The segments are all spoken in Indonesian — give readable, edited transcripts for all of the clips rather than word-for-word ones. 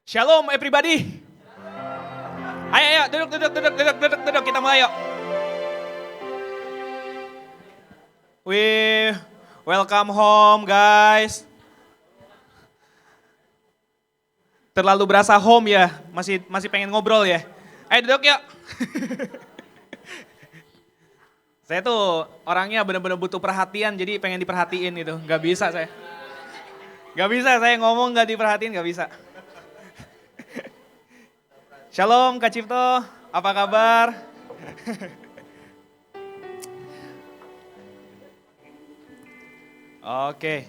Shalom everybody. Ayo, duduk, kita mulai yuk. We welcome home guys. Terlalu berasa home ya, masih pengen ngobrol ya. Ayo duduk yuk. Saya tuh orangnya benar-benar butuh perhatian, jadi pengen diperhatiin gitu. Gak bisa saya ngomong gak diperhatiin, gak bisa. Shalom Kak Cipto, apa kabar? Oke.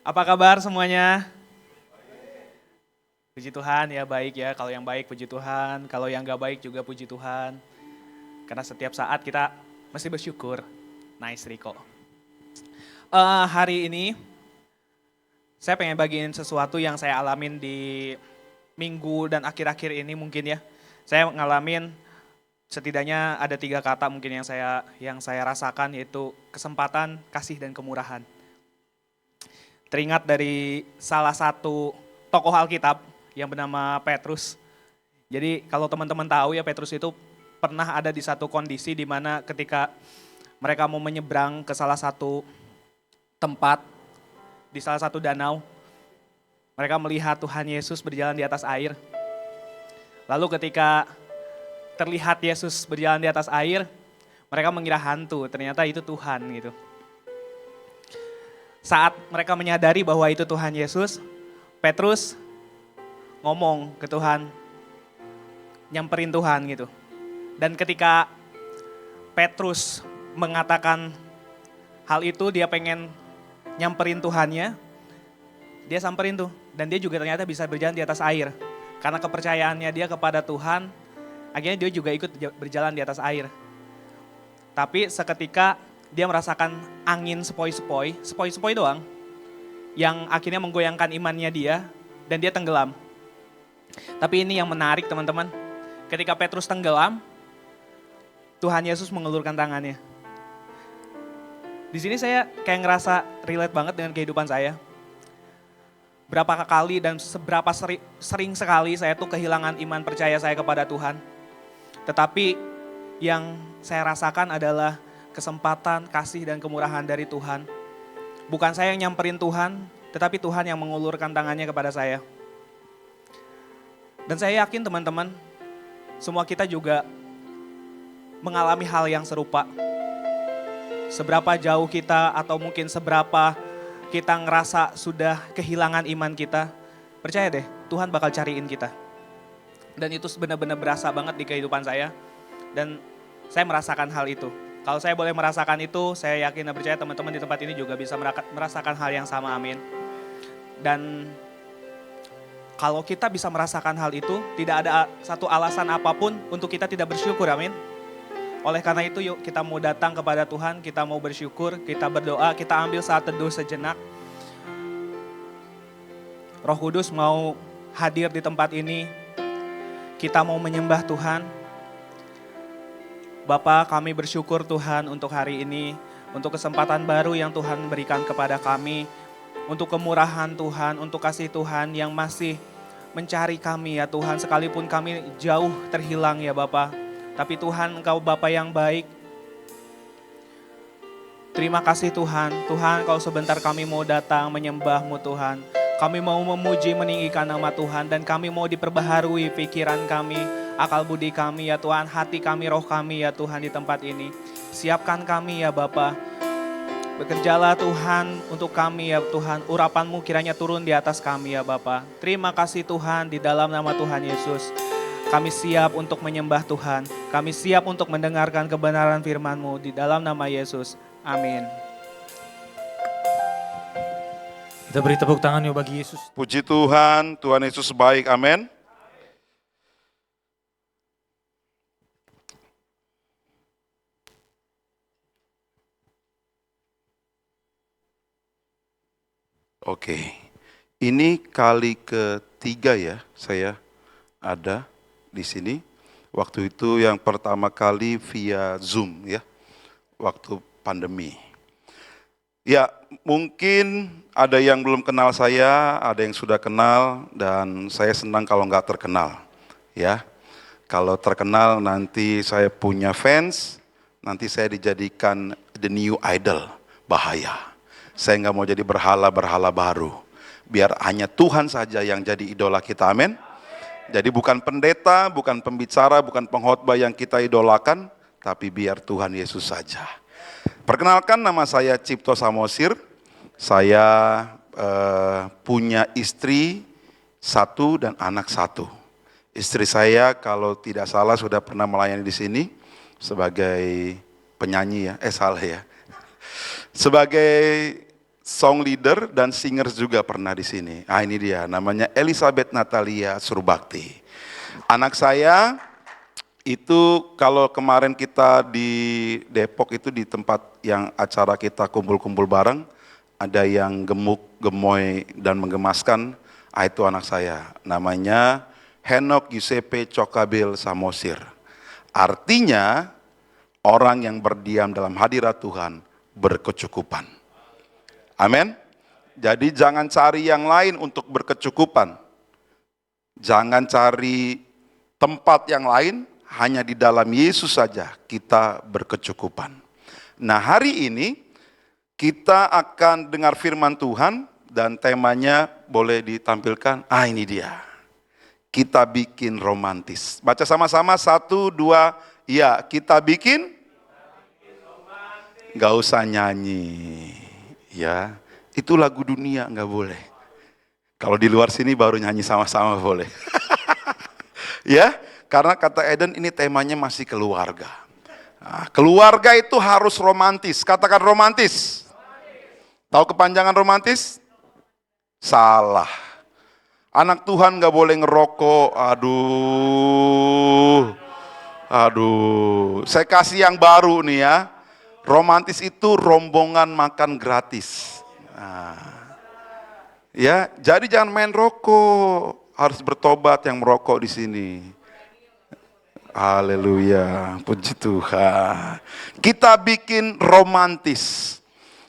Apa kabar semuanya? Puji Tuhan ya, baik ya. Kalau yang baik puji Tuhan, kalau yang gak baik juga puji Tuhan. Karena setiap saat kita mesti bersyukur. Nice Riko. Hari ini saya pengen bagiin sesuatu yang saya alamin di minggu dan akhir-akhir ini mungkin ya. Saya ngalamin setidaknya ada 3 kata mungkin yang saya rasakan, yaitu kesempatan, kasih, dan kemurahan. Teringat dari salah satu tokoh Alkitab yang bernama Petrus. Jadi kalau teman-teman tahu ya, Petrus itu pernah ada di satu kondisi di mana ketika mereka mau menyeberang ke salah satu tempat, di salah satu danau, mereka melihat Tuhan Yesus berjalan di atas air. Lalu ketika terlihat Yesus berjalan di atas air, mereka mengira hantu, ternyata itu Tuhan gitu. Saat mereka menyadari bahwa itu Tuhan Yesus, Petrus ngomong ke Tuhan, nyamperin Tuhan gitu. Dan ketika Petrus mengatakan hal itu, dia pengen nyamperin Tuhannya, dia samperin tuh. Dan dia juga ternyata bisa berjalan di atas air. Karena kepercayaannya dia kepada Tuhan, akhirnya dia juga ikut berjalan di atas air. Tapi seketika dia merasakan angin sepoi-sepoi doang, yang akhirnya menggoyangkan imannya dia, dan dia tenggelam. Tapi ini yang menarik teman-teman, ketika Petrus tenggelam, Tuhan Yesus mengulurkan tangannya. Di sini saya kayak ngerasa relate banget dengan kehidupan saya. Berapa kali dan seberapa sering sekali saya tuh kehilangan iman percaya saya kepada Tuhan. Tetapi yang saya rasakan adalah kesempatan, kasih, dan kemurahan dari Tuhan. Bukan saya yang nyamperin Tuhan, tetapi Tuhan yang mengulurkan tangannya kepada saya. Dan saya yakin teman-teman, semua kita juga mengalami hal yang serupa. Seberapa jauh kita atau mungkin seberapa kita ngerasa sudah kehilangan iman kita, percaya deh Tuhan bakal cariin kita. Dan itu benar-benar berasa banget di kehidupan saya. Dan saya merasakan hal itu. Kalau saya boleh merasakan itu, saya yakin dan percaya teman-teman di tempat ini juga bisa merasakan hal yang sama, amin. Dan kalau kita bisa merasakan hal itu, tidak ada satu alasan apapun untuk kita tidak bersyukur, amin. Oleh karena itu yuk kita mau datang kepada Tuhan, kita mau bersyukur, kita berdoa, kita ambil saat teduh sejenak. Roh Kudus mau hadir di tempat ini, kita mau menyembah Tuhan. Bapa, kami bersyukur Tuhan untuk hari ini, untuk kesempatan baru yang Tuhan berikan kepada kami, untuk kemurahan Tuhan, untuk kasih Tuhan yang masih mencari kami ya Tuhan, sekalipun kami jauh terhilang ya Bapa. Tapi Tuhan, Engkau Bapa yang baik. Terima kasih Tuhan. Tuhan, kalau sebentar kami mau datang menyembah-Mu Tuhan. Kami mau memuji, meninggikan nama Tuhan. Dan kami mau diperbaharui pikiran kami, akal budi kami ya Tuhan. Hati kami, roh kami ya Tuhan di tempat ini. Siapkan kami ya Bapa. Bekerjalah Tuhan untuk kami ya Tuhan. Urapan-Mu kiranya turun di atas kami ya Bapa. Terima kasih Tuhan di dalam nama Tuhan Yesus. Kami siap untuk menyembah Tuhan. Kami siap untuk mendengarkan kebenaran firman-Mu di dalam nama Yesus. Amin. Kita beri tepuk tangan yuk bagi Yesus. Puji Tuhan, Tuhan Yesus baik, amin. Oke, ini kali ketiga ya saya ada di sini. Waktu itu yang pertama kali via Zoom ya, waktu pandemi. Ya, mungkin ada yang belum kenal saya, ada yang sudah kenal, dan saya senang kalau nggak terkenal. Ya, kalau terkenal nanti saya punya fans, nanti saya dijadikan the new idol, bahaya. Saya nggak mau jadi berhala-berhala baru. Biar hanya Tuhan saja yang jadi idola kita, amin. Jadi bukan pendeta, bukan pembicara, bukan pengkhotbah yang kita idolakan, tapi biar Tuhan Yesus saja. Perkenalkan, nama saya Cipto Samosir. Saya punya istri satu dan anak satu. Istri saya kalau tidak salah sudah pernah melayani di sini sebagai penyanyi ya, salah ya. Sebagai song leader dan singer juga pernah di sini. Ah, ini dia, namanya Elizabeth Natalia Surbakti. Anak saya itu kalau kemarin kita di Depok itu di tempat yang acara kita kumpul-kumpul bareng, ada yang gemuk, gemoy dan menggemaskan, itu anak saya. Namanya Henok Giuseppe Cokabil Samosir. Artinya orang yang berdiam dalam hadirat Tuhan berkecukupan. Amin. Jadi jangan cari yang lain untuk berkecukupan. Jangan cari tempat yang lain, hanya di dalam Yesus saja kita berkecukupan. Nah, hari ini kita akan dengar firman Tuhan dan temanya boleh ditampilkan. Ah, ini dia. Kita bikin romantis. Baca sama-sama, 1, 2, ya, kita bikin. Gak usah nyanyi. Ya, itu lagu dunia, gak boleh. Kalau di luar sini baru nyanyi sama-sama boleh. Ya, karena kata Eden ini temanya masih keluarga. Nah, keluarga itu harus romantis. Katakan romantis. Tahu kepanjangan romantis? Salah. Anak Tuhan gak boleh ngerokok. Aduh. Saya kasih yang baru nih ya. Romantis itu rombongan makan gratis. Nah, ya, jadi jangan main rokok. Harus bertobat yang merokok di sini. Haleluya, puji Tuhan. Kita bikin romantis.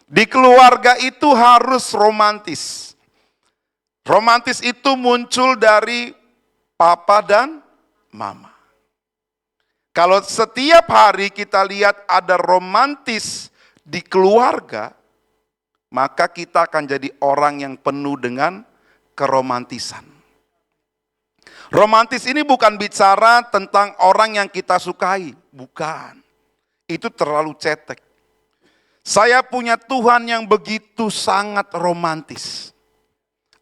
Di keluarga itu harus romantis. Romantis itu muncul dari papa dan mama. Kalau setiap hari kita lihat ada romantis di keluarga, maka kita akan jadi orang yang penuh dengan keromantisan. Romantis ini bukan bicara tentang orang yang kita sukai, bukan. Itu terlalu cetek. Saya punya Tuhan yang begitu sangat romantis.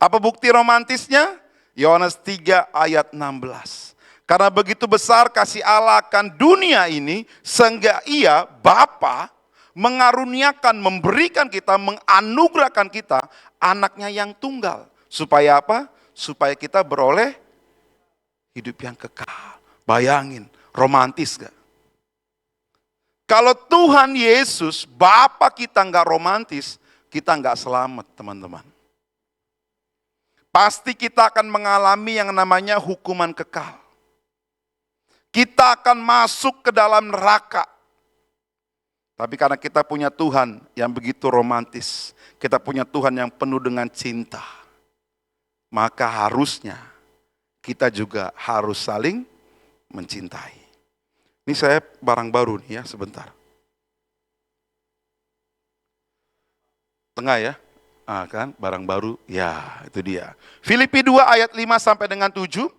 Apa bukti romantisnya? Yohanes 3 ayat 16. Karena begitu besar kasih Allah akan dunia ini, sehingga Ia, Bapa, mengaruniakan, memberikan kita, menganugerahkan kita anaknya yang tunggal. Supaya apa? Supaya kita beroleh hidup yang kekal. Bayangin, romantis gak? Kalau Tuhan Yesus, Bapa kita gak romantis, kita gak selamat teman-teman. Pasti kita akan mengalami yang namanya hukuman kekal. Kita akan masuk ke dalam neraka. Tapi karena kita punya Tuhan yang begitu romantis, kita punya Tuhan yang penuh dengan cinta, maka harusnya kita juga harus saling mencintai. Ini saya barang baru nih ya, sebentar. Tengah ya, kan barang baru, ya itu dia. Filipi 2 ayat 5 sampai dengan 7,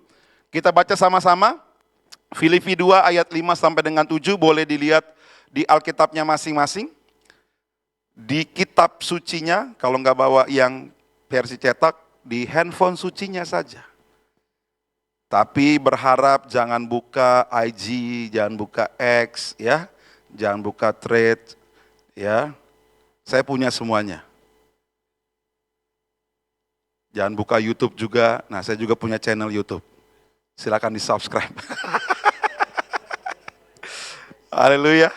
kita baca sama-sama. Filipi 2 ayat 5 sampai dengan 7 boleh dilihat di Alkitabnya masing-masing. Di kitab sucinya, kalau nggak bawa yang versi cetak, di handphone sucinya saja. Tapi berharap jangan buka IG, jangan buka X, ya, jangan buka Thread, ya. Saya punya semuanya. Jangan buka YouTube juga. Nah, saya juga punya channel YouTube. Silakan di-subscribe. Haleluya.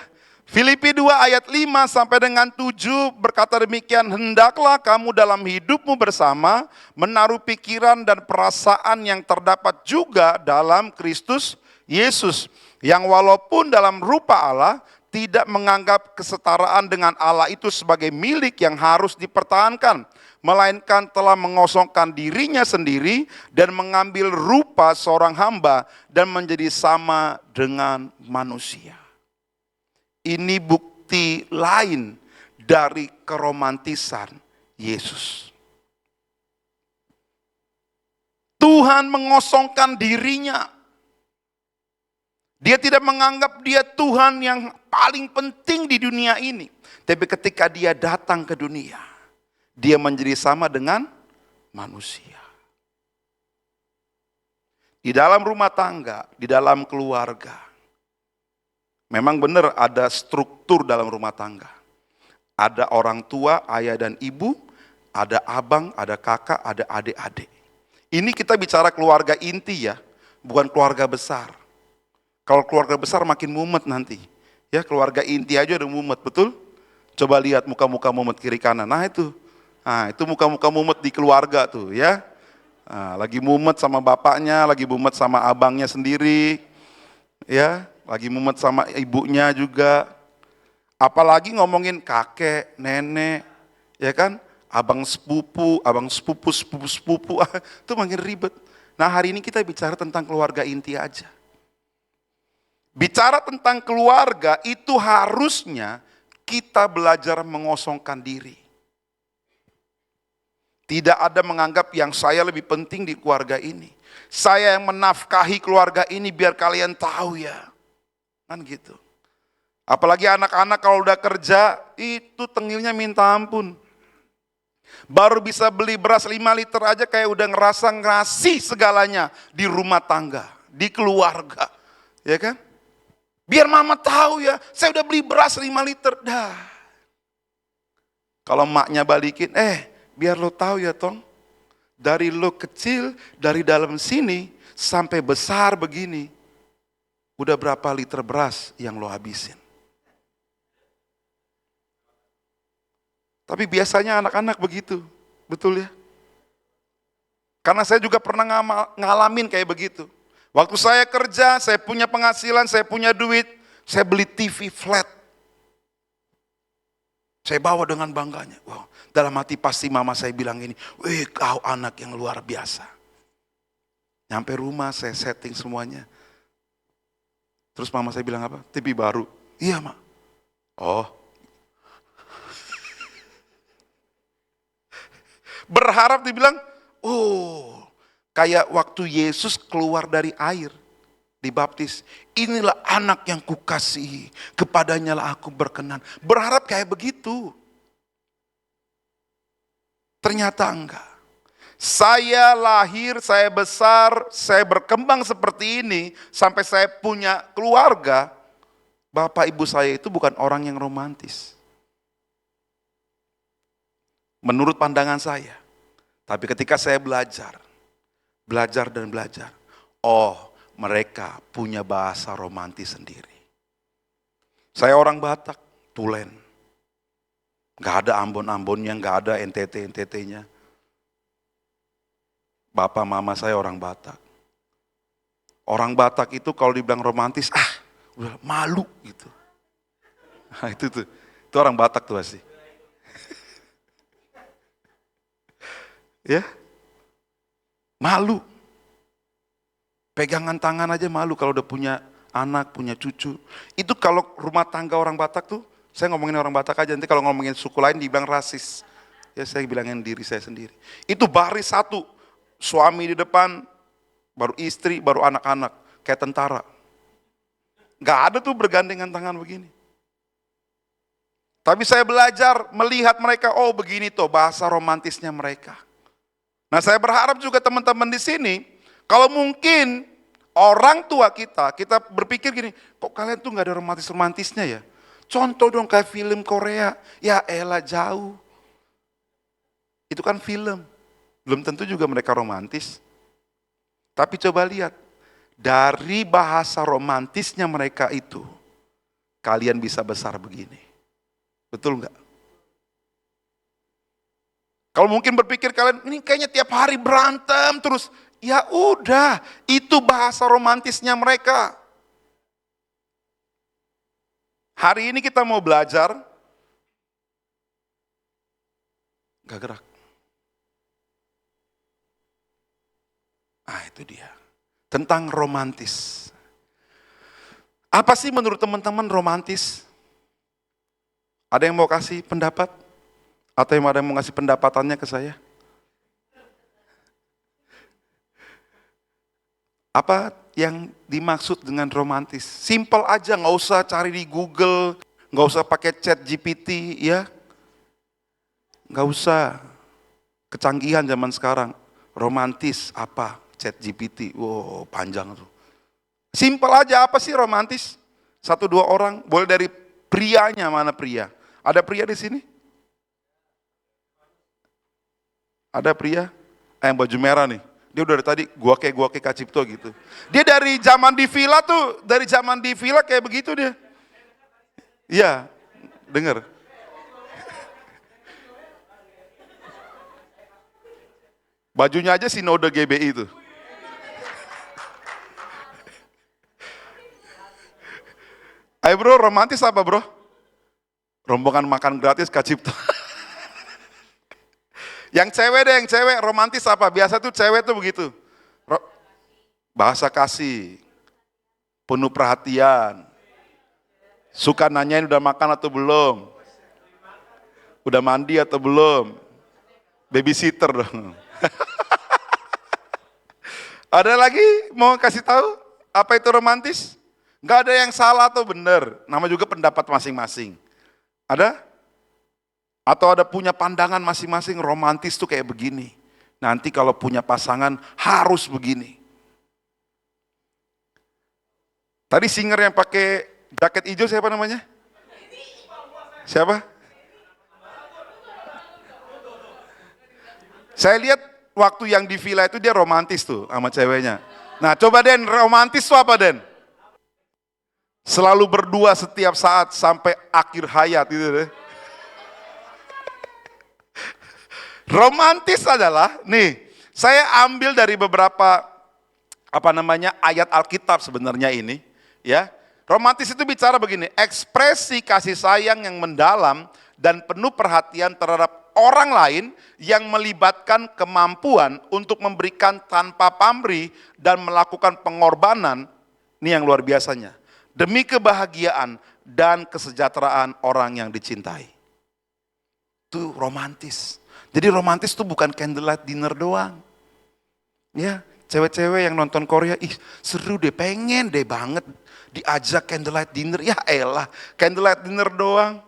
Filipi 2 ayat 5 sampai dengan 7 berkata demikian, hendaklah kamu dalam hidupmu bersama menaruh pikiran dan perasaan yang terdapat juga dalam Kristus Yesus, yang walaupun dalam rupa Allah tidak menganggap kesetaraan dengan Allah itu sebagai milik yang harus dipertahankan, melainkan telah mengosongkan dirinya sendiri dan mengambil rupa seorang hamba dan menjadi sama dengan manusia. Ini bukti lain dari keromantisan Yesus. Tuhan mengosongkan dirinya. Dia tidak menganggap dia Tuhan yang paling penting di dunia ini. Tapi ketika dia datang ke dunia, dia menjadi sama dengan manusia. Di dalam rumah tangga, di dalam keluarga, memang benar ada struktur dalam rumah tangga. Ada orang tua, ayah dan ibu, ada abang, ada kakak, ada adik-adik. Ini kita bicara keluarga inti ya, bukan keluarga besar. Kalau keluarga besar makin mumet nanti. Ya, keluarga inti aja udah mumet, betul? Coba lihat muka-muka mumet kiri kanan. Nah itu muka-muka mumet di keluarga tuh ya. Nah, lagi mumet sama bapaknya, lagi mumet sama abangnya sendiri. Ya, lagi mumet sama ibunya juga. Apalagi ngomongin kakek, nenek, ya kan? Abang sepupu, sepupu, itu makin ribet. Nah hari ini kita bicara tentang keluarga inti aja. Bicara tentang keluarga itu harusnya kita belajar mengosongkan diri. Tidak ada menganggap yang saya lebih penting di keluarga ini. Saya yang menafkahi keluarga ini biar kalian tahu ya. Kan gitu. Apalagi anak-anak kalau udah kerja itu tengilnya minta ampun. Baru bisa beli beras 5 liter aja kayak udah ngerasa ngasih segalanya di rumah tangga, di keluarga. Ya kan? Biar mama tahu ya, saya udah beli beras 5 liter. Dah. Kalau maknya balikin, biar lo tahu ya Tong. Dari lo kecil, dari dalam sini, sampai besar begini. Udah berapa liter beras yang lo habisin. Tapi biasanya anak-anak begitu, betul ya? Karena saya juga pernah ngalamin kayak begitu. Waktu saya kerja, saya punya penghasilan, saya punya duit, saya beli TV flat. Saya bawa dengan bangganya. Wow, dalam hati pasti mama saya bilang ini, wih kau anak yang luar biasa. Nyampe rumah saya setting semuanya. Terus mama saya bilang apa? TV baru. Iya mak. Oh. Berharap dibilang, oh. Kayak waktu Yesus keluar dari air, dibaptis. Inilah anak yang kukasihi, kepadanya lah aku berkenan. Berharap kayak begitu. Ternyata enggak. Saya lahir, saya besar, saya berkembang seperti ini, sampai saya punya keluarga, bapak ibu saya itu bukan orang yang romantis. Menurut pandangan saya. Tapi ketika saya belajar dan belajar. Oh, mereka punya bahasa romantis sendiri. Saya orang Batak, Tulen. Gak ada Ambon-Ambonnya, gak ada NTT-NTT-nya. Bapak mama saya orang Batak. Orang Batak itu kalau dibilang romantis, udah malu gitu. Nah, itu orang Batak tuh pasti. Ya. Malu. Pegangan tangan aja malu kalau udah punya anak, punya cucu. Itu kalau rumah tangga orang Batak tuh, saya ngomongin orang Batak aja, nanti kalau ngomongin suku lain dibilang rasis. Ya saya bilangin diri saya sendiri. Itu baris satu, suami di depan, baru istri, baru anak-anak, kayak tentara. Gak ada tuh bergandengan tangan begini. Tapi saya belajar melihat mereka, oh begini tuh bahasa romantisnya mereka. Nah saya berharap juga teman-teman di sini, kalau mungkin orang tua kita berpikir gini, kok kalian tuh gak ada romantis-romantisnya ya? Contoh dong kayak film Korea, ya elah jauh. Itu kan film, belum tentu juga mereka romantis. Tapi coba lihat, dari bahasa romantisnya mereka itu, kalian bisa besar begini. Betul nggak? Kalau mungkin berpikir kalian, ini kayaknya tiap hari berantem terus. Ya udah, itu bahasa romantisnya mereka. Hari ini kita mau belajar, gak gerak. Ah, itu dia. Tentang romantis. Apa sih menurut teman-teman romantis? Ada yang mau kasih pendapat? Atau ada yang mau ngasih pendapatannya ke saya? Apa yang dimaksud dengan romantis? Simple aja, nggak usah cari di Google, nggak usah pakai chat GPT, ya. Nggak usah. Kecanggihan zaman sekarang. Romantis apa? Chat GPT, wow panjang tuh. Simple aja, apa sih romantis? 1-2 orang, boleh dari prianya, mana pria? Ada pria di sini? Ada pria? Yang baju merah nih. Dia udah dari tadi gua ke Kak Cipto gitu. Dia dari zaman di villa tuh, dari zaman di villa kayak begitu dia. Iya, denger. Bajunya aja sinode GBI itu. Ayo bro, romantis apa bro? Rombongan makan gratis Kak Cipto. Yang cewek deh, yang cewek romantis apa? Biasa tuh cewek tuh begitu. Bahasa kasih, penuh perhatian, suka nanyain udah makan atau belum, udah mandi atau belum, babysitter dong. Ada lagi mau kasih tahu apa itu romantis? Gak ada yang salah atau benar, nama juga pendapat masing-masing. Ada? Atau ada punya pandangan masing-masing romantis tuh kayak begini. Nanti kalau punya pasangan harus begini. Tadi singer yang pakai jaket hijau siapa namanya? Siapa? Saya lihat waktu yang di villa itu dia romantis tuh sama ceweknya. Nah coba Den, romantis tuh apa Den? Selalu berdua setiap saat sampai akhir hayat gitu deh. Romantis adalah, nih, saya ambil dari beberapa ayat Alkitab sebenarnya ini, ya. Romantis itu bicara begini, ekspresi kasih sayang yang mendalam dan penuh perhatian terhadap orang lain yang melibatkan kemampuan untuk memberikan tanpa pamrih dan melakukan pengorbanan, ini yang luar biasanya, demi kebahagiaan dan kesejahteraan orang yang dicintai. Itu romantis. Jadi romantis itu bukan candlelight dinner doang. Ya, cewek-cewek yang nonton Korea, ih seru deh, pengen deh banget diajak candlelight dinner. Ya elah, candlelight dinner doang.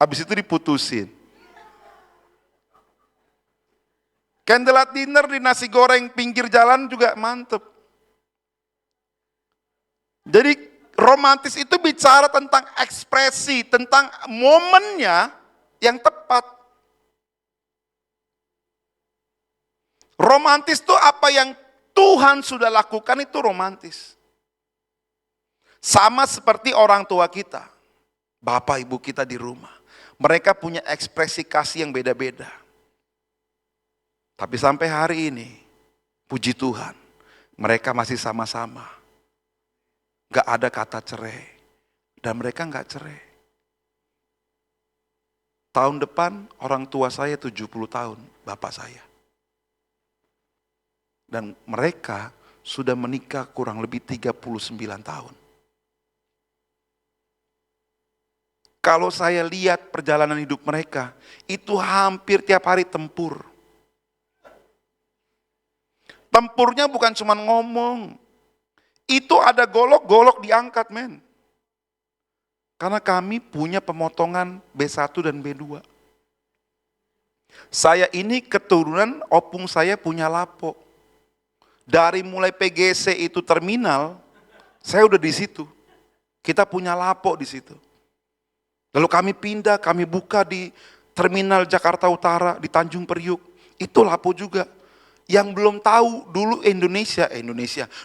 Habis itu diputusin. Candlelight dinner di nasi goreng pinggir jalan juga mantep. Jadi romantis itu bicara tentang ekspresi, tentang momennya yang tepat. Romantis itu apa yang Tuhan sudah lakukan itu romantis. Sama seperti orang tua kita, bapak ibu kita di rumah. Mereka punya ekspresi kasih yang beda-beda. Tapi sampai hari ini, puji Tuhan, mereka masih sama-sama. Gak ada kata cerai. Dan mereka gak cerai. Tahun depan orang tua saya 70 tahun, bapak saya. Dan mereka sudah menikah kurang lebih 39 tahun. Kalau saya lihat perjalanan hidup mereka, itu hampir tiap hari tempur. Tempurnya bukan cuma ngomong. Itu ada golok-golok diangkat, men. Karena kami punya pemotongan B1 dan B2. Saya ini keturunan opung saya punya lapo. Dari mulai PGC itu terminal, saya udah di situ. Kita punya lapo di situ. Lalu kami pindah, kami buka di terminal Jakarta Utara, di Tanjung Priuk. Itu lapo juga. Yang belum tahu, dulu Indonesia.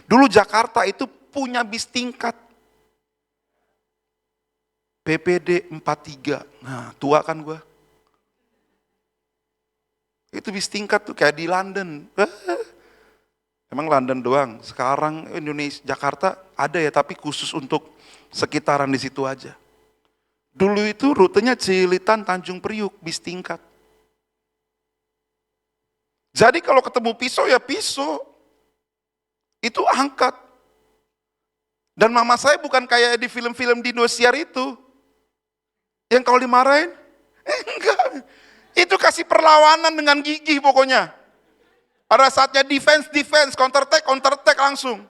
Dulu Jakarta itu punya bis tingkat. PPD 43. Nah, tua kan gua. Itu bis tingkat tuh kayak di London. Emang London doang. Sekarang Indonesia, Jakarta ada ya, tapi khusus untuk sekitaran di situ aja. Dulu itu rutenya Cililitan, Tanjung Priuk, bis tingkat. Jadi kalau ketemu pisau ya pisau. Itu angkat. Dan mama saya bukan kayak di film-film di Indosiar itu. Yang kalau dimarahin, enggak. Itu kasih perlawanan dengan gigih pokoknya. Pada saatnya defense, counter attack langsung.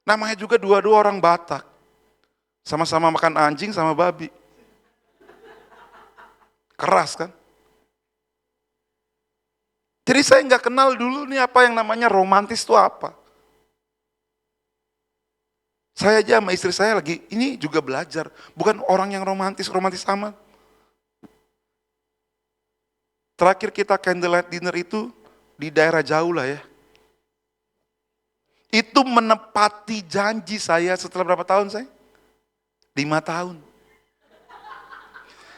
Namanya juga dua-dua orang Batak. Sama-sama makan anjing sama babi. Keras kan? Jadi saya nggak kenal dulu nih apa yang namanya romantis itu apa. Saya aja sama istri saya lagi, ini juga belajar. Bukan orang yang romantis amat. Terakhir kita candlelight dinner itu di daerah jauh lah ya. Itu menepati janji saya setelah berapa tahun saya? 5 tahun.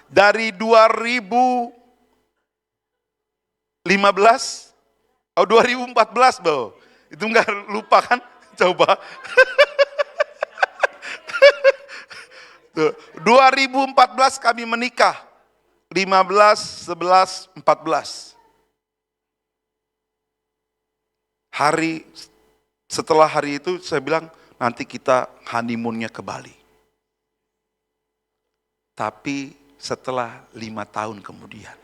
Dari 2015, 2014 bro. Itu enggak lupa kan? Coba. 2014 kami menikah. 15, 11, 14. Setelah hari itu saya bilang nanti kita honeymoonnya ke Bali. Tapi setelah 5 tahun kemudian.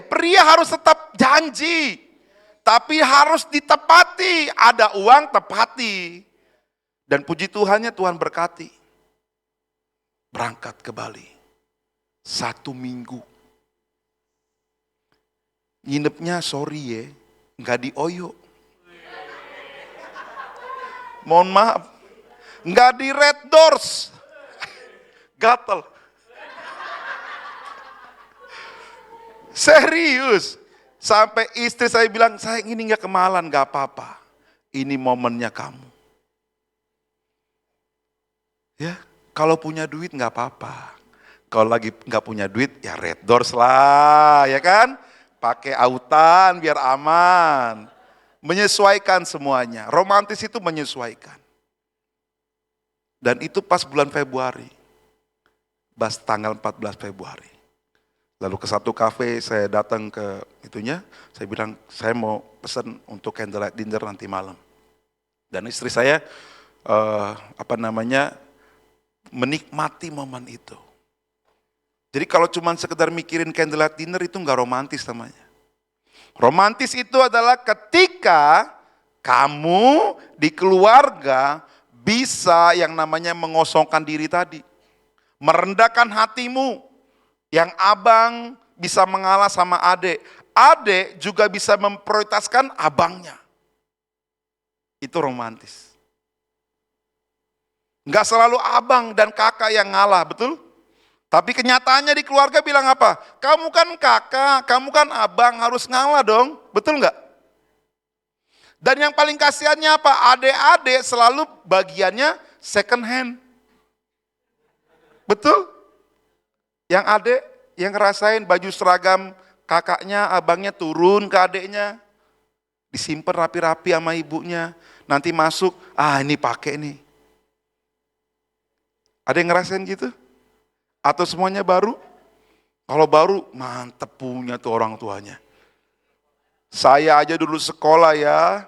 Pria harus tetap janji. Tapi harus ditepati. Ada uang tepati. Dan puji Tuhannya Tuhan berkati. Berangkat ke Bali. 1 minggu. Nginepnya sorry ya. Nggak di Oyo. Mohon maaf. Nggak di Red Doors. Gatel. Serius. Sampai istri saya bilang, saya ini nggak kemalan, nggak apa-apa. Ini momennya kamu. Ya, kalau punya duit nggak apa-apa. Kalau lagi nggak punya duit, ya Red Doors lah, ya kan? Pakai autan biar aman. Menyesuaikan semuanya. Romantis itu menyesuaikan. Dan itu pas bulan Februari. Tanggal 14 Februari. Lalu ke satu kafe, saya datang ke itunya, saya bilang, saya mau pesan untuk candlelight dinner nanti malam. Dan istri saya, menikmati momen itu. Jadi kalau cuma sekedar mikirin candlelight dinner itu nggak romantis namanya. Romantis itu adalah ketika kamu di keluarga bisa yang namanya mengosongkan diri tadi. Merendahkan hatimu. Yang abang bisa mengalah sama adik. Adik juga bisa memprioritaskan abangnya. Itu romantis. Enggak selalu abang dan kakak yang ngalah, betul? Tapi kenyataannya di keluarga bilang apa? Kamu kan kakak, kamu kan abang, harus ngalah dong. Betul enggak? Dan yang paling kasihannya apa? Adik-adik selalu bagiannya second hand. Betul? Yang adik yang ngerasain baju seragam kakaknya, abangnya turun ke adiknya. Disimpan rapi-rapi sama ibunya. Nanti masuk, ini pakai nih. Ada yang ngerasain gitu? Atau semuanya baru? Kalau baru, mantep punya tuh orang tuanya. Saya aja dulu sekolah ya,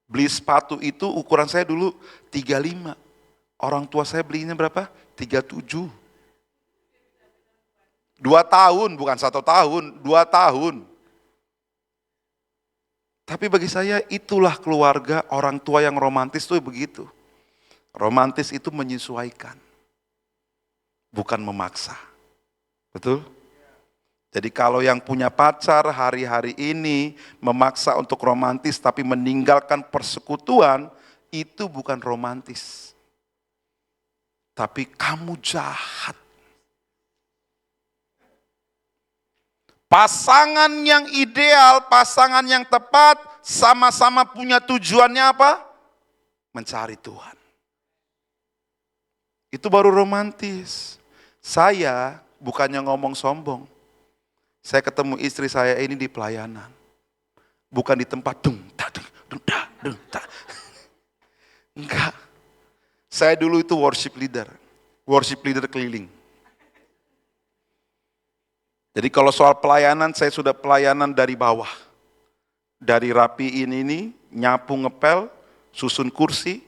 beli sepatu itu ukuran saya dulu 35. Orang tua saya belinya berapa? 37. 2 tahun, bukan 1 tahun, 2 tahun. Tapi bagi saya itulah keluarga orang tua yang romantis tuh begitu. Romantis itu menyesuaikan, bukan memaksa. Betul? Jadi kalau yang punya pacar hari-hari ini memaksa untuk romantis tapi meninggalkan persekutuan, itu bukan romantis. Tapi kamu jahat. Pasangan yang ideal, pasangan yang tepat, sama-sama punya tujuannya apa? Mencari Tuhan. Itu baru romantis. Saya bukannya ngomong sombong. Saya ketemu istri saya ini di pelayanan. Bukan di tempat enggak. Saya dulu itu worship leader keliling. Jadi kalau soal pelayanan, saya sudah pelayanan dari bawah. Dari rapiin ini, nyapu ngepel, susun kursi,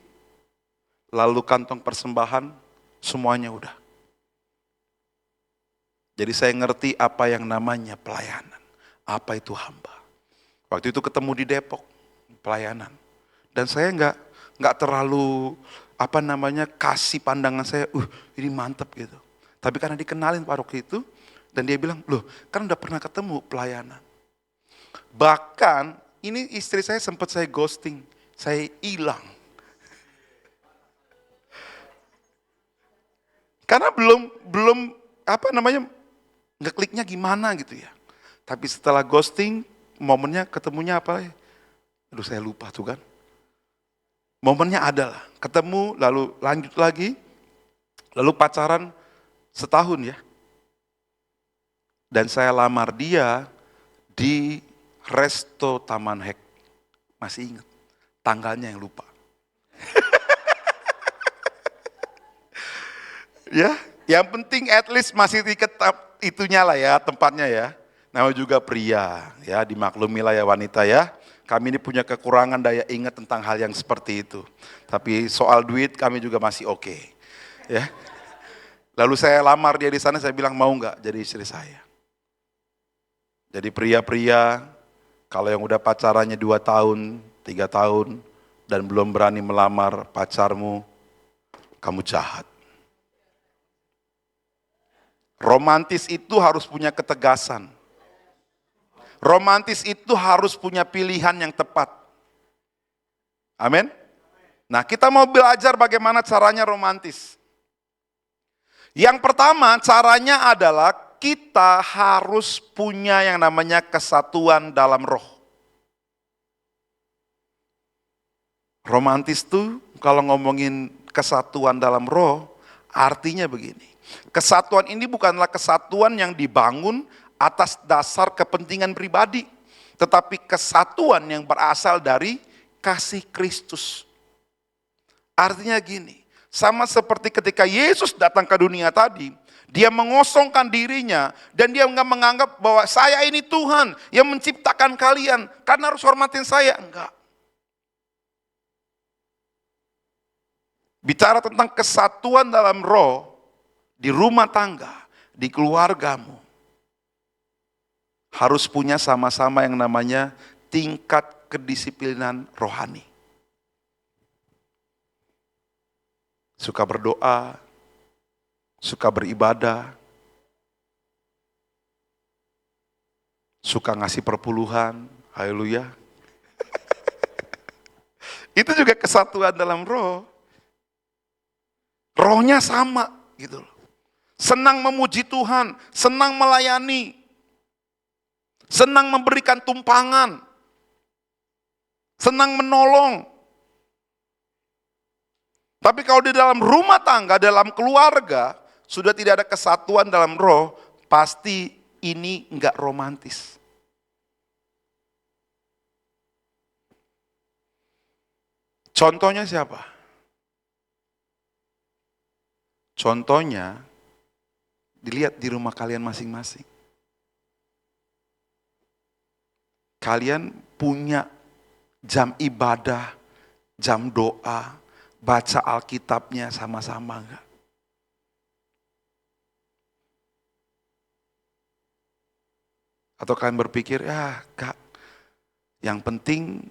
lalu kantong persembahan, semuanya udah. Jadi saya ngerti apa yang namanya pelayanan. Apa itu hamba. Waktu itu ketemu di Depok, pelayanan. Dan saya nggak terlalu kasih pandangan saya, ini mantep gitu. Tapi karena dikenalin paroki itu, dan dia bilang, loh kan udah pernah ketemu pelayanan. Bahkan ini istri saya sempat saya ghosting, saya hilang. Karena belum ngekliknya gimana gitu ya. Tapi setelah ghosting, momennya ketemunya apa ya? Aduh saya lupa tuh kan. Momennya adalah ketemu, lalu lanjut lagi, lalu pacaran setahun ya. Dan saya lamar dia di Resto Taman Hek. Masih ingat, tanggalnya yang lupa. Ya, yang penting at least masih diket itunya lah ya, tempatnya ya. Nama juga pria, ya dimaklumilah ya wanita ya. Kami ini punya kekurangan daya ingat tentang hal yang seperti itu. Tapi soal duit kami juga masih oke. Ya. Lalu saya lamar dia di sana, saya bilang mau nggak jadi istri saya. Jadi pria-pria, kalau yang udah pacarannya 2 tahun, 3 tahun, dan belum berani melamar pacarmu, kamu jahat. Romantis itu harus punya ketegasan. Romantis itu harus punya pilihan yang tepat. Amin. Nah, kita mau belajar bagaimana caranya romantis. Yang pertama, caranya adalah kita harus punya yang namanya kesatuan dalam roh. Romantis itu kalau ngomongin kesatuan dalam roh, artinya begini. Kesatuan ini bukanlah kesatuan yang dibangun atas dasar kepentingan pribadi, tetapi kesatuan yang berasal dari kasih Kristus. Artinya gini, sama seperti ketika Yesus datang ke dunia tadi, dia mengosongkan dirinya dan dia nggak menganggap bahwa saya ini Tuhan yang menciptakan kalian karena harus hormatin saya, enggak. Bicara tentang kesatuan dalam roh di rumah tangga, di keluargamu, harus punya sama-sama yang namanya tingkat kedisiplinan rohani. Suka berdoa, suka beribadah, suka ngasih perpuluhan, haleluya. Itu juga kesatuan dalam roh. Rohnya sama gitu loh. Senang memuji Tuhan, senang melayani, senang memberikan tumpangan, senang menolong. Tapi kalau di dalam rumah tangga, dalam keluarga, sudah tidak ada kesatuan dalam roh, pasti ini enggak romantis. Contohnya siapa? Contohnya, dilihat di rumah kalian masing-masing. Kalian punya jam ibadah, jam doa, baca Alkitabnya sama-sama enggak? Atau kalian berpikir, ya Kak, yang penting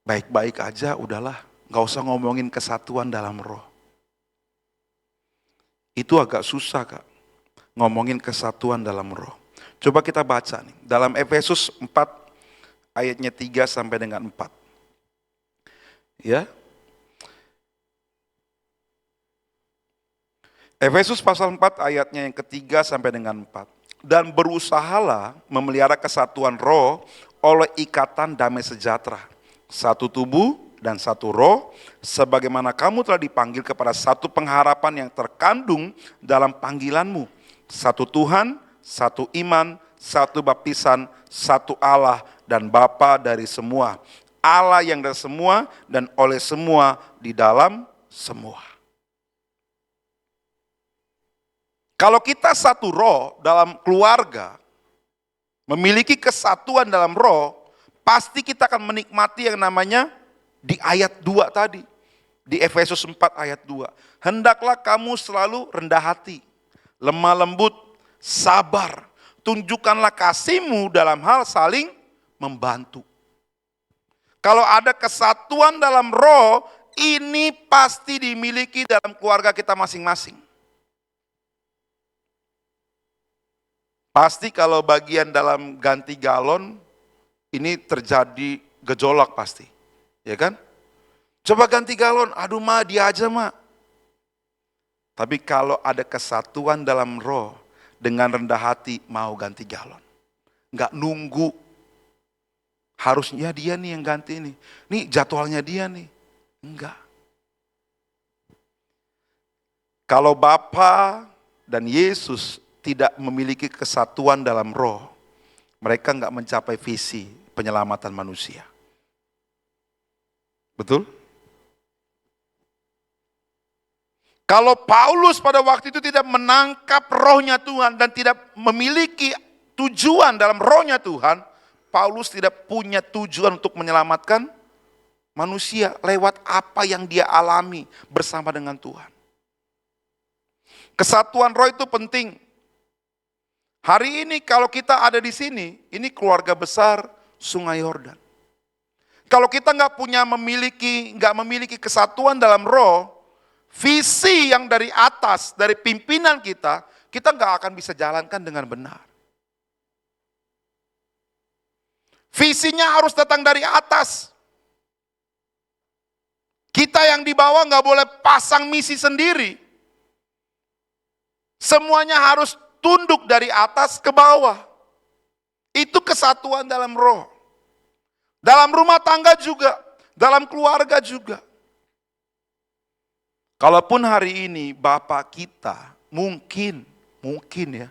baik-baik aja udahlah, gak usah ngomongin kesatuan dalam roh. Itu agak susah Kak, ngomongin kesatuan dalam roh. Coba kita baca nih, dalam Efesus 4 ayatnya 3 sampai dengan 4. Ya. Efesus pasal 4 ayatnya yang ketiga sampai dengan 4. Dan berusahalah memelihara kesatuan roh oleh ikatan damai sejahtera. Satu tubuh dan satu roh, sebagaimana kamu telah dipanggil kepada satu pengharapan yang terkandung dalam panggilanmu. Satu Tuhan, satu iman, satu baptisan, satu Allah dan Bapa dari semua. Allah yang dari semua dan oleh semua di dalam semua. Kalau kita satu roh dalam keluarga, memiliki kesatuan dalam roh, pasti kita akan menikmati yang namanya di ayat 2 tadi. Di Efesus 4 ayat 2. Hendaklah kamu selalu rendah hati, lemah lembut, sabar. Tunjukkanlah kasihmu dalam hal saling membantu. Kalau ada kesatuan dalam roh, ini pasti dimiliki dalam keluarga kita masing-masing. Pasti kalau bagian dalam ganti galon, ini terjadi gejolak pasti. Ya kan? Coba ganti galon, aduh ma, dia aja ma. Tapi kalau ada kesatuan dalam roh, dengan rendah hati mau ganti galon. Enggak nunggu, harusnya dia nih yang ganti nih. Nih jadwalnya dia nih. Enggak. Kalau Bapa dan Yesus tidak memiliki kesatuan dalam roh, mereka enggak mencapai visi penyelamatan manusia. Betul? Kalau Paulus pada waktu itu tidak menangkap rohnya Tuhan dan tidak memiliki tujuan dalam rohnya Tuhan, Paulus tidak punya tujuan untuk menyelamatkan manusia lewat apa yang dia alami bersama dengan Tuhan. Kesatuan roh itu penting. Hari ini kalau kita ada di sini, ini keluarga besar Sungai Yordan. Kalau kita nggak memiliki kesatuan dalam roh, visi yang dari atas, dari pimpinan kita nggak akan bisa jalankan dengan benar. Visinya harus datang dari atas. Kita yang di bawah nggak boleh pasang misi sendiri. Semuanya harus tunduk dari atas ke bawah. Itu kesatuan dalam roh. Dalam rumah tangga juga, dalam keluarga juga. Kalaupun hari ini Bapak kita mungkin ya.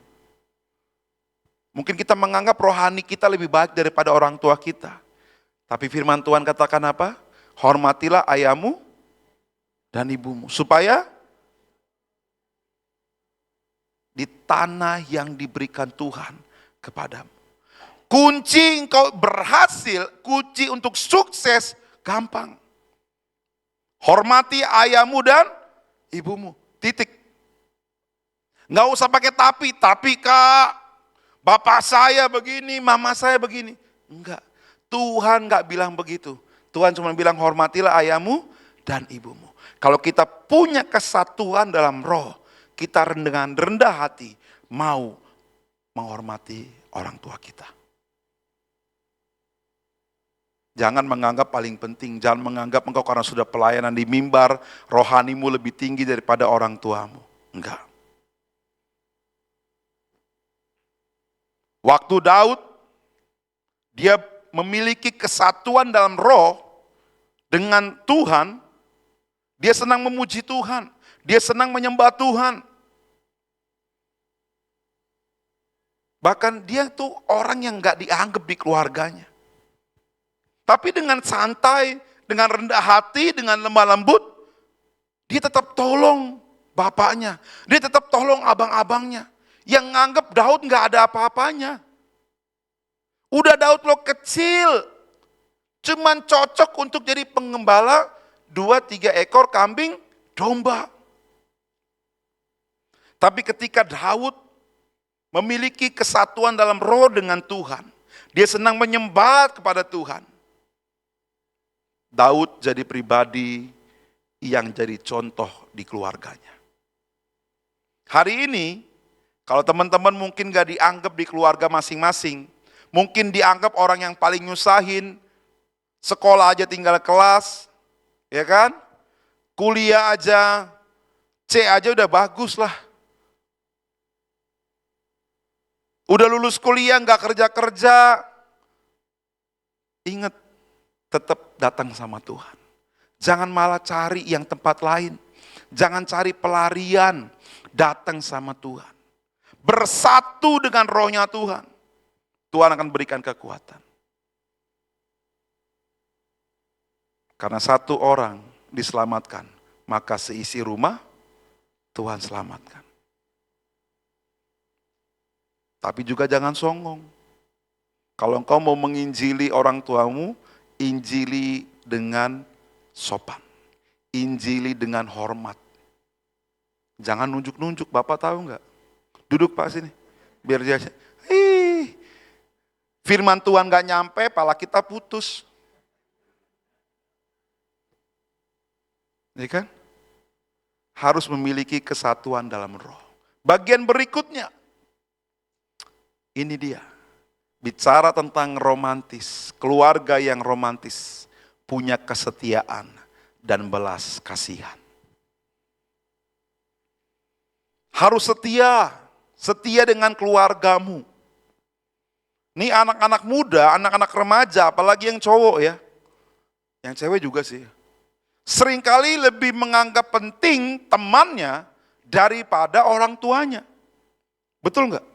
Mungkin kita menganggap rohani kita lebih baik daripada orang tua kita. Tapi firman Tuhan katakan apa? Hormatilah ayahmu dan ibumu. Supaya di tanah yang diberikan Tuhan kepadamu. Kunci engkau berhasil, kunci untuk sukses gampang. Hormati ayahmu dan ibumu. Titik. Nggak usah pakai tapi kak, bapak saya begini, mama saya begini. Enggak. Tuhan nggak bilang begitu. Tuhan cuma bilang hormatilah ayahmu dan ibumu. Kalau kita punya kesatuan dalam roh, kita dengan rendah hati mau menghormati orang tua kita. Jangan menganggap paling penting, jangan menganggap engkau karena sudah pelayanan di mimbar, rohanimu lebih tinggi daripada orang tuamu. Enggak. Waktu Daud, dia memiliki kesatuan dalam roh dengan Tuhan, dia senang memuji Tuhan, dia senang menyembah Tuhan. Bahkan dia tuh orang yang enggak dianggap di keluarganya. Tapi dengan santai, dengan rendah hati, dengan lemah lembut, dia tetap tolong bapaknya. Dia tetap tolong abang-abangnya. Yang nganggep Daud nggak ada apa-apanya. Udah Daud lo kecil, cuman cocok untuk jadi pengembala 2-3 ekor kambing domba. Tapi ketika Daud memiliki kesatuan dalam roh dengan Tuhan, dia senang menyembah kepada Tuhan. Daud jadi pribadi yang jadi contoh di keluarganya. Hari ini, kalau teman-teman mungkin gak dianggap di keluarga masing-masing, mungkin dianggap orang yang paling nyusahin, sekolah aja tinggal kelas, ya kan? Kuliah aja, C aja udah bagus lah. Udah lulus kuliah gak kerja-kerja, ingat, tetap datang sama Tuhan. Jangan malah cari yang tempat lain. Jangan cari pelarian. Datang sama Tuhan. Bersatu dengan rohnya Tuhan. Tuhan akan berikan kekuatan. Karena satu orang diselamatkan, maka seisi rumah Tuhan selamatkan. Tapi juga jangan songong. Kalau engkau mau menginjili orang tuamu, injili dengan sopan. Injili dengan hormat. Jangan nunjuk-nunjuk, Bapak tahu nggak? Duduk Pak sini, biar dia, firman Tuhan nggak nyampe, pala kita putus. Ya kan? Harus memiliki kesatuan dalam roh. Bagian berikutnya, ini dia. Bicara tentang romantis, keluarga yang romantis, punya kesetiaan dan belas kasihan. Harus setia dengan keluargamu. Ini anak-anak muda, anak-anak remaja, apalagi yang cowok ya. Yang cewek juga sih. Seringkali lebih menganggap penting temannya daripada orang tuanya. Betul nggak?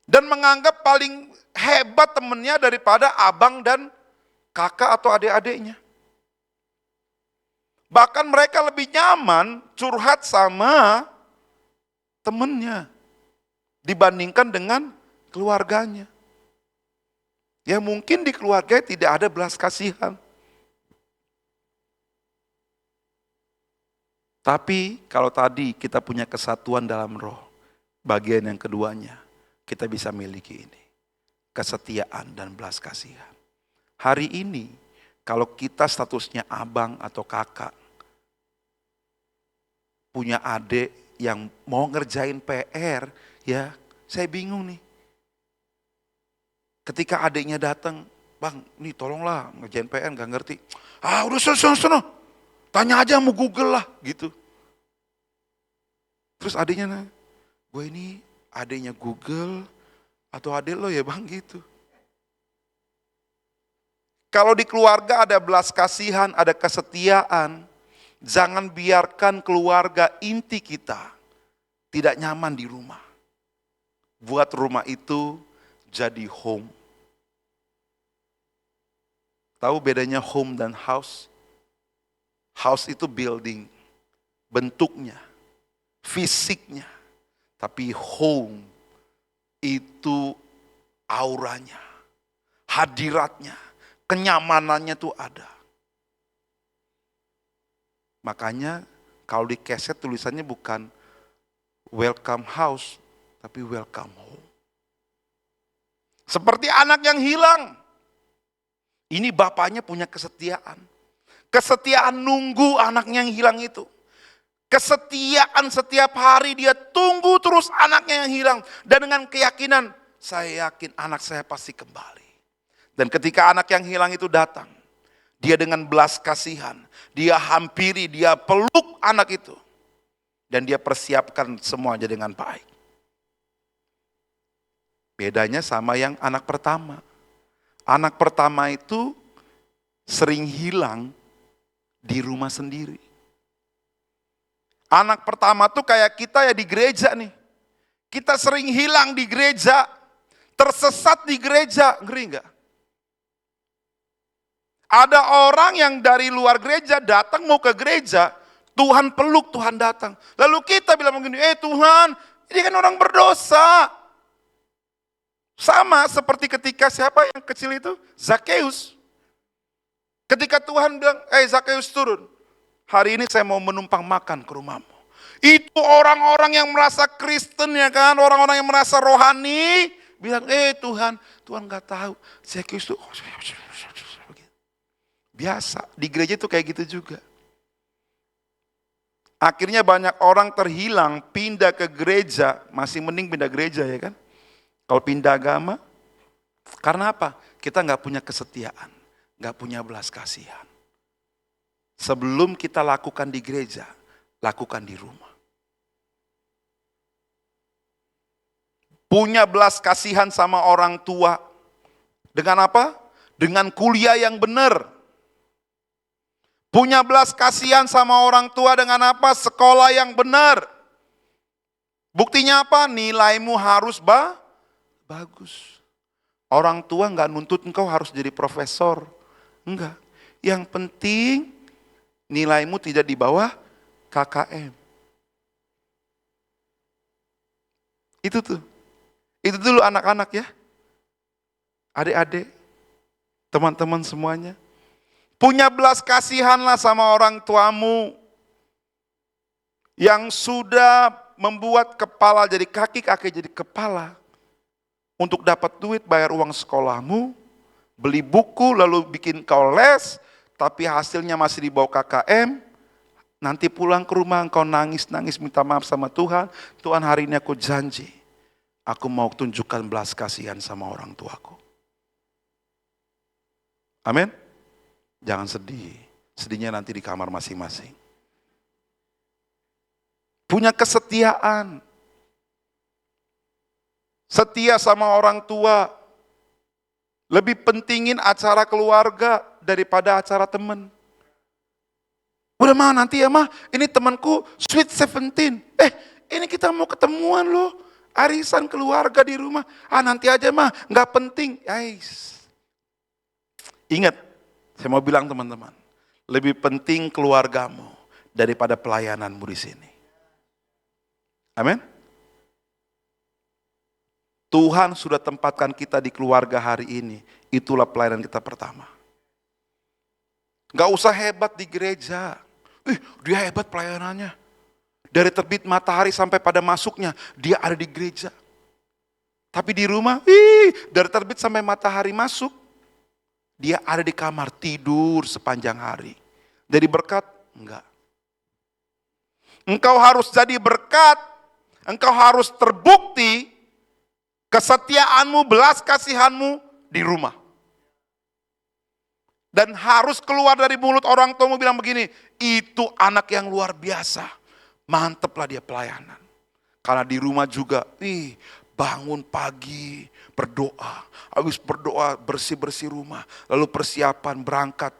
Dan menganggap paling hebat temannya daripada abang dan kakak atau adik-adiknya. Bahkan mereka lebih nyaman curhat sama temennya dibandingkan dengan keluarganya. Ya mungkin di keluarga tidak ada belas kasihan. Tapi kalau tadi kita punya kesatuan dalam roh, bagian yang keduanya kita bisa miliki ini. Kesetiaan dan belas kasihan. Hari ini kalau kita statusnya abang atau kakak, punya adik yang mau ngerjain PR, ya saya bingung nih. Ketika adiknya datang, bang, nih tolonglah ngerjain PR, gak ngerti. Udah sono, tanya aja mau Google lah, gitu. Terus adiknya nanya, gue ini adiknya Google atau adik lo ya bang, gitu. Kalau di keluarga ada belas kasihan, ada kesetiaan, jangan biarkan keluarga inti kita tidak nyaman di rumah. Buat rumah itu jadi home. Tahu bedanya home dan house? House itu building, bentuknya, fisiknya. Tapi home itu auranya, hadiratnya, kenyamanannya tuh ada. Makanya kalau di keset tulisannya bukan welcome house, tapi welcome home. Seperti anak yang hilang. Ini bapaknya punya kesetiaan. Kesetiaan nunggu anaknya yang hilang itu. Kesetiaan setiap hari dia tunggu terus anaknya yang hilang. Dan dengan keyakinan, saya yakin anak saya pasti kembali. Dan ketika anak yang hilang itu datang, dia dengan belas kasihan, dia hampiri, dia peluk anak itu. Dan dia persiapkan semuanya dengan baik. Bedanya sama yang anak pertama. Anak pertama itu sering hilang di rumah sendiri. Anak pertama tuh kayak kita ya di gereja nih. Kita sering hilang di gereja, tersesat di gereja, ngeri enggak? Ada orang yang dari luar gereja datang mau ke gereja, Tuhan peluk, Tuhan datang. Lalu kita bilang begini, Tuhan, ini kan orang berdosa. Sama seperti ketika siapa yang kecil itu? Zakheus. Ketika Tuhan bilang, Zakheus turun. Hari ini saya mau menumpang makan ke rumahmu. Itu orang-orang yang merasa Kristen ya kan, orang-orang yang merasa rohani. Bilang, Tuhan, Tuhan gak tahu. Zakheus itu biasa, di gereja itu kayak gitu juga. Akhirnya banyak orang terhilang, pindah ke gereja, masih mending pindah gereja ya kan. Kalau pindah agama, karena apa? Kita gak punya kesetiaan, gak punya belas kasihan. Sebelum kita lakukan di gereja, lakukan di rumah. Punya belas kasihan sama orang tua. Dengan apa? Dengan kuliah yang benar. Punya belas kasihan sama orang tua dengan apa? Sekolah yang benar. Buktinya apa? Nilaimu harus bagus. Orang tua nggak nuntut engkau harus jadi profesor. Enggak. Yang penting nilaimu tidak di bawah KKM. Itu tuh. Itu dulu anak-anak ya. Adik-adik, teman-teman semuanya. Punya belas kasihanlah sama orang tuamu yang sudah membuat kepala jadi kaki, kaki jadi kepala. Untuk dapat duit bayar uang sekolahmu, beli buku lalu bikin kau les, tapi hasilnya masih di bawah KKM. Nanti pulang ke rumah engkau nangis-nangis minta maaf sama Tuhan. Tuhan, hari ini aku janji, aku mau tunjukkan belas kasihan sama orang tuaku. Amin. Jangan sedih. Sedihnya nanti di kamar masing-masing. Punya kesetiaan. Setia sama orang tua. Lebih pentingin acara keluarga daripada acara teman. Udah mah nanti ya mah, ini temanku Sweet 17. Ini kita mau ketemuan loh. Arisan keluarga di rumah. Nanti aja mah, gak penting. Ingat, saya mau bilang teman-teman, lebih penting keluargamu daripada pelayananmu di sini. Amin. Tuhan sudah tempatkan kita di keluarga hari ini. Itulah pelayanan kita pertama. Gak usah hebat di gereja. Dia hebat pelayanannya. Dari terbit matahari sampai pada masuknya, dia ada di gereja. Tapi di rumah, dari terbit sampai matahari masuk, dia ada di kamar tidur sepanjang hari. Jadi berkat? Enggak. Engkau harus jadi berkat. Engkau harus terbukti kesetiaanmu, belas kasihanmu di rumah. Dan harus keluar dari mulut orang tuamu bilang begini, itu anak yang luar biasa. Manteplah dia pelayanan. Karena di rumah juga, bangun pagi, berdoa. Habis berdoa, bersih-bersih rumah. Lalu persiapan berangkat.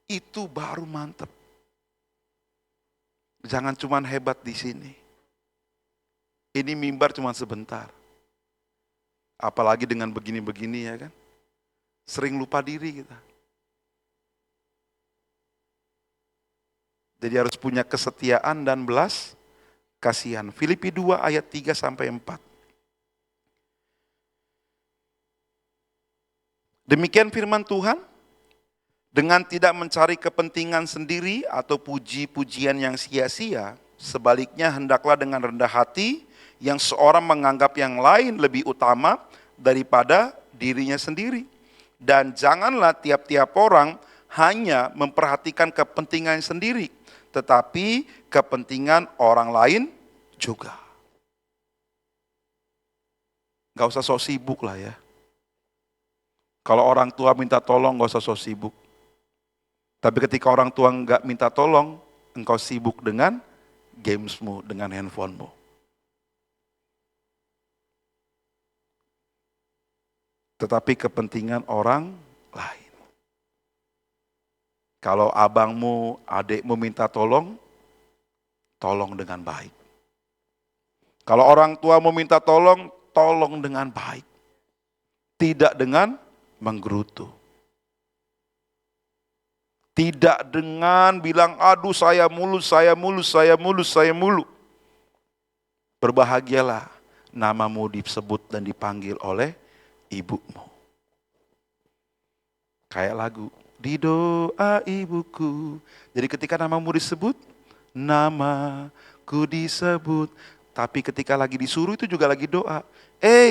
Itu baru mantep. Jangan cuma hebat di sini. Ini mimbar cuma sebentar. Apalagi dengan begini-begini ya kan. Sering lupa diri kita. Jadi harus punya kesetiaan dan belas kasihan. Filipi 2 ayat 3 sampai 4. Demikian firman Tuhan, dengan tidak mencari kepentingan sendiri atau puji-pujian yang sia-sia, sebaliknya hendaklah dengan rendah hati, yang seorang menganggap yang lain lebih utama daripada dirinya sendiri. Dan janganlah tiap-tiap orang hanya memperhatikan kepentingan sendiri, tetapi kepentingan orang lain juga. Gak usah sok sibuk lah ya. Kalau orang tua minta tolong gak usah sok sibuk. Tapi ketika orang tua gak minta tolong, engkau sibuk dengan gamesmu, dengan handphonemu. Tetapi kepentingan orang lain. Kalau abangmu, adikmu minta tolong, tolong dengan baik. Kalau orang tua mau minta tolong, tolong dengan baik. Tidak dengan menggerutu. Tidak dengan bilang, aduh saya mulu, saya mulu, saya mulu, saya mulu. Berbahagialah namamu disebut dan dipanggil oleh ibumu. Kayak lagu, di doa ibuku. Jadi ketika namamu disebut, namaku disebut. Tapi ketika lagi disuruh itu juga lagi doa.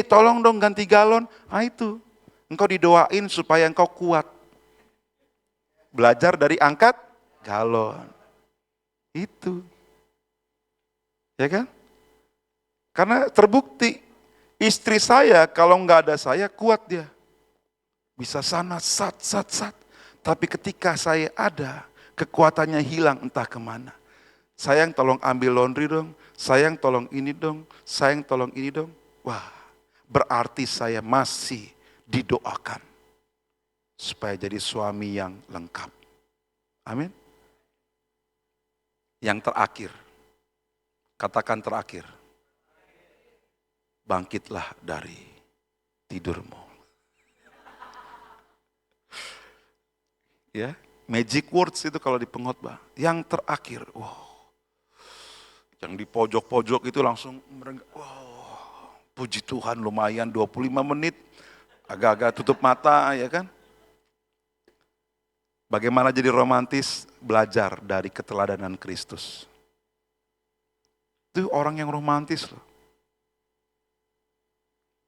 Tolong dong ganti galon. Itu. Engkau didoain supaya engkau kuat. Belajar dari angkat galon. Itu. Ya kan? Karena terbukti. Istri saya kalau nggak ada saya kuat dia. Bisa sana sat. Tapi ketika saya ada, kekuatannya hilang entah kemana. Sayang tolong ambil laundry dong. Sayang tolong ini dong. Sayang tolong ini dong. Wah, berarti saya masih didoakan. Supaya jadi suami yang lengkap. Amin. Yang terakhir. Katakan terakhir. Bangkitlah dari tidurmu. Ya, Magic words itu kalau di pengkhotbah. Yang terakhir, yang di pojok-pojok itu langsung merenggak. Puji Tuhan lumayan 25 menit. Agak-agak tutup mata ya kan. Bagaimana jadi romantis? Belajar dari keteladanan Kristus. Itu orang yang romantis loh.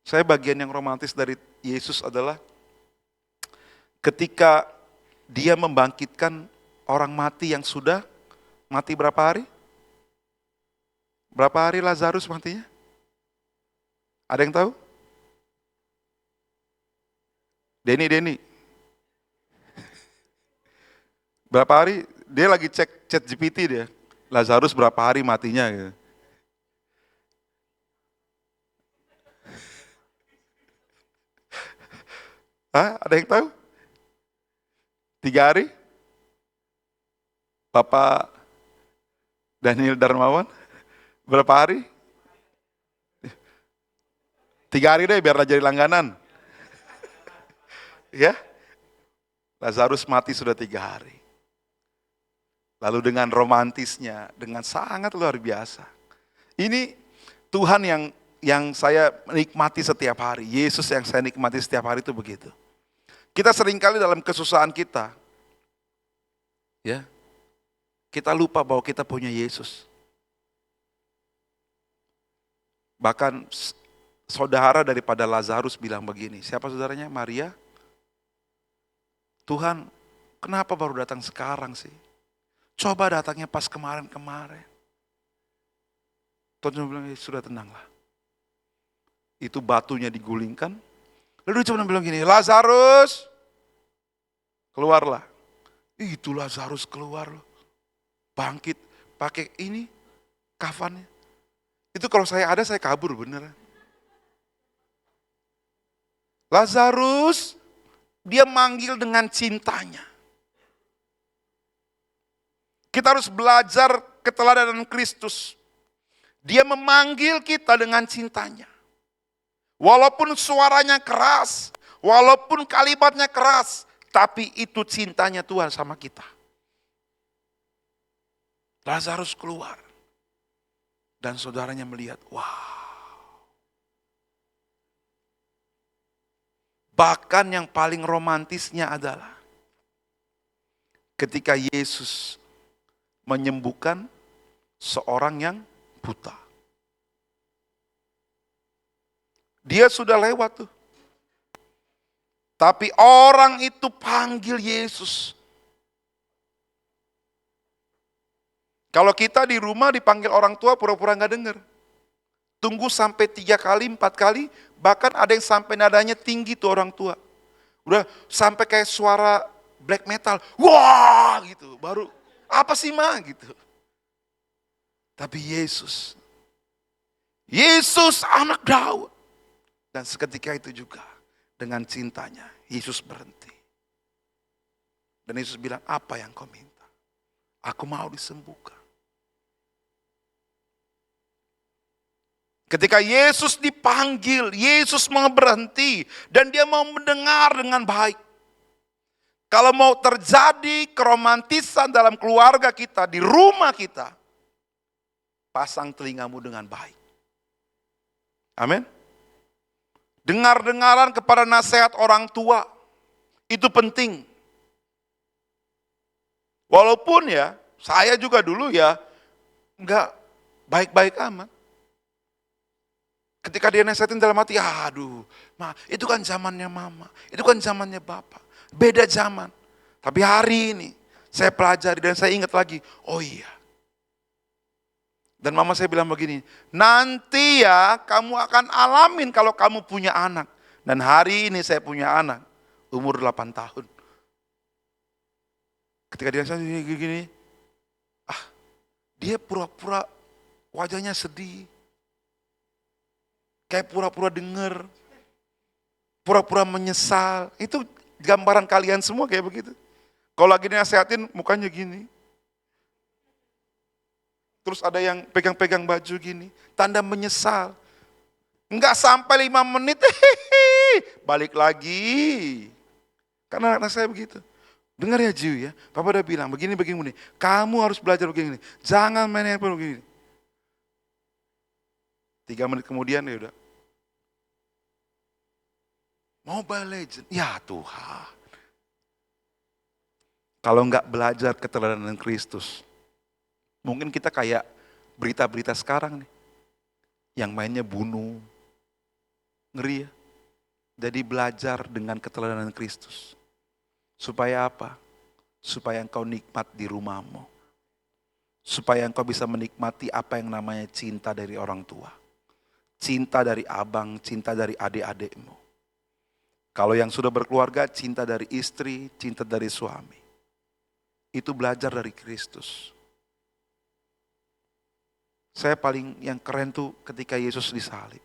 Saya bagian yang romantis dari Yesus adalah ketika dia membangkitkan orang mati yang sudah mati berapa hari? Berapa hari Lazarus matinya? Ada yang tahu? Denny. Berapa hari? Dia lagi cek chat GPT dia. Lazarus berapa hari matinya gitu. Hah? Ada yang tahu? 3 hari? Bapak Daniel Darmawan? Berapa hari? 3 hari deh biar jadi langganan. Ya? Lazarus mati sudah 3 hari. Lalu dengan romantisnya, dengan sangat luar biasa. Ini Tuhan yang saya nikmati setiap hari. Yesus yang saya nikmati setiap hari itu begitu. Kita seringkali dalam kesusahan kita, ya, kita lupa bahwa kita punya Yesus. Bahkan saudara daripada Lazarus bilang begini, siapa saudaranya? Maria. Tuhan, kenapa baru datang sekarang sih? Coba datangnya pas kemarin-kemarin. Tuhan bilang, sudah tenanglah. Itu batunya digulingkan. Lalu dia cuma bilang gini, Lazarus, keluarlah. Itu Lazarus keluar loh. Bangkit, pakai ini, kafannya. Itu kalau saya ada, saya kabur beneran. Lazarus, dia manggil dengan cintanya. Kita harus belajar keteladanan Kristus. Dia memanggil kita dengan cintanya. Walaupun suaranya keras, walaupun kalimatnya keras, tapi itu cintanya Tuhan sama kita. Lazarus keluar. Dan saudaranya melihat, wow. Bahkan yang paling romantisnya adalah ketika Yesus menyembuhkan seorang yang buta. Dia sudah lewat tuh. Tapi orang itu panggil Yesus. Kalau kita di rumah dipanggil orang tua pura-pura nggak dengar. Tunggu sampai 3 kali, 4 kali, bahkan ada yang sampai nadanya tinggi tuh orang tua. Udah sampai kayak suara black metal. Wah gitu, baru apa sih ma gitu. Tapi Yesus anak Daud. Dan seketika itu juga dengan cintanya Yesus berhenti. Dan Yesus bilang, apa yang kau minta? Aku mau disembuhkan. Ketika Yesus dipanggil, Yesus mau berhenti dan dia mau mendengar dengan baik. Kalau mau terjadi keromantisan dalam keluarga kita, di rumah kita, pasang telingamu dengan baik. Amin. Dengar-dengaran kepada nasihat orang tua, itu penting. Walaupun ya, saya juga dulu ya, enggak baik-baik amat. Ketika dia nasihatin dalam hati, aduh, ma, itu kan zamannya mama, itu kan zamannya bapak, beda zaman. Tapi hari ini, saya pelajari dan saya ingat lagi, oh iya. Dan mama saya bilang begini, nanti ya kamu akan alamin kalau kamu punya anak. Dan hari ini saya punya anak, umur 8 tahun. Ketika dia gini, dia pura-pura wajahnya sedih. Kayak pura-pura denger, pura-pura menyesal. Itu gambaran kalian semua kayak begitu. Kalau lagi nasihatin mukanya gini. Terus ada yang pegang-pegang baju gini, tanda menyesal. Enggak sampai 5 menit, balik lagi. Karena anak saya begitu. Dengar ya Jiu ya, Papa udah bilang begini. Kamu harus belajar begini. Jangan main handphone begini. 3 menit kemudian ya udah. Mobile Legend, ya Tuhan. Kalau nggak belajar keteladanan Kristus, mungkin kita kayak berita-berita sekarang nih. Yang mainnya bunuh. Ngeri ya. Jadi belajar dengan keteladanan Kristus. Supaya apa? Supaya engkau nikmat di rumahmu. Supaya engkau bisa menikmati apa yang namanya cinta dari orang tua. Cinta dari abang, cinta dari adik-adikmu. Kalau yang sudah berkeluarga, cinta dari istri, cinta dari suami. Itu belajar dari Kristus. Saya paling yang keren tuh ketika Yesus disalib.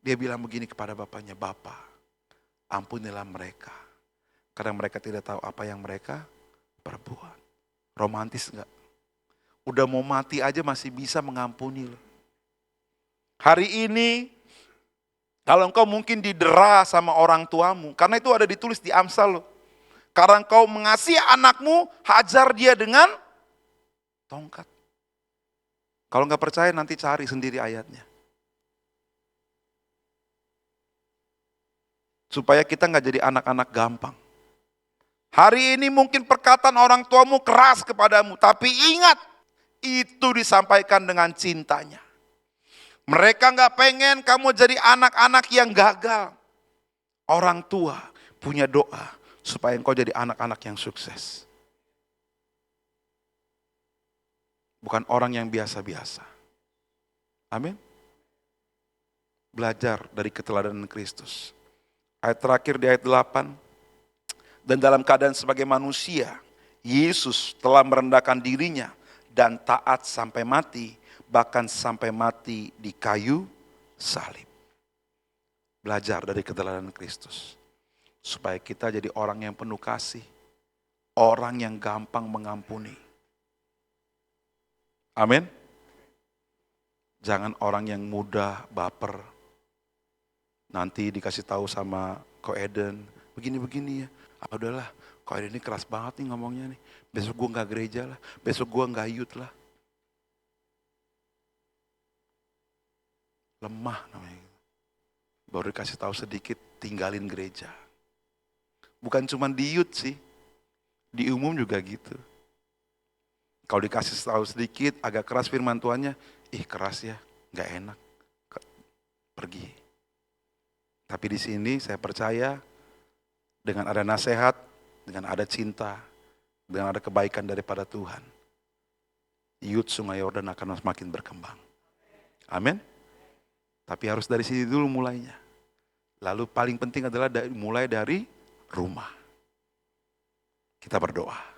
Dia bilang begini kepada bapaknya, Bapa, ampunilah mereka. Karena mereka tidak tahu apa yang mereka perbuat. Romantis enggak? Udah mau mati aja masih bisa mengampuni loh. Hari ini, kalau engkau mungkin didera sama orang tuamu, karena itu ada ditulis di Amsal loh. Karena engkau mengasihi anakmu, hajar dia dengan tongkat. Kalau nggak percaya nanti cari sendiri ayatnya. Supaya kita nggak jadi anak-anak gampang. Hari ini mungkin perkataan orang tuamu keras kepadamu, tapi ingat, itu disampaikan dengan cintanya. Mereka nggak pengen kamu jadi anak-anak yang gagal. Orang tua punya doa supaya engkau jadi anak-anak yang sukses. Bukan orang yang biasa-biasa. Amin. Belajar dari keteladanan Kristus. Ayat terakhir di ayat 8. Dan dalam keadaan sebagai manusia, Yesus telah merendahkan dirinya dan taat sampai mati, bahkan sampai mati di kayu salib. Belajar dari keteladanan Kristus. Supaya kita jadi orang yang penuh kasih, orang yang gampang mengampuni. Amin. Jangan orang yang mudah baper. Nanti dikasih tahu sama Ko Eden, begini-begini ya. Ah udahlah, Ko Eden ini keras banget nih ngomongnya nih. Besok gue gak gereja lah, besok gue gak youth lah. Lemah namanya. Baru dikasih tahu sedikit, tinggalin gereja. Bukan cuma di youth sih, di umum juga gitu. Kalau dikasih tahu sedikit, agak keras firman Tuhannya, keras ya, gak enak, pergi. Tapi di sini saya percaya dengan ada nasihat, dengan ada cinta, dengan ada kebaikan daripada Tuhan, youth Sungai Yordan akan semakin berkembang. Amin. Tapi harus dari sini dulu mulainya. Lalu paling penting adalah mulai dari rumah. Kita berdoa.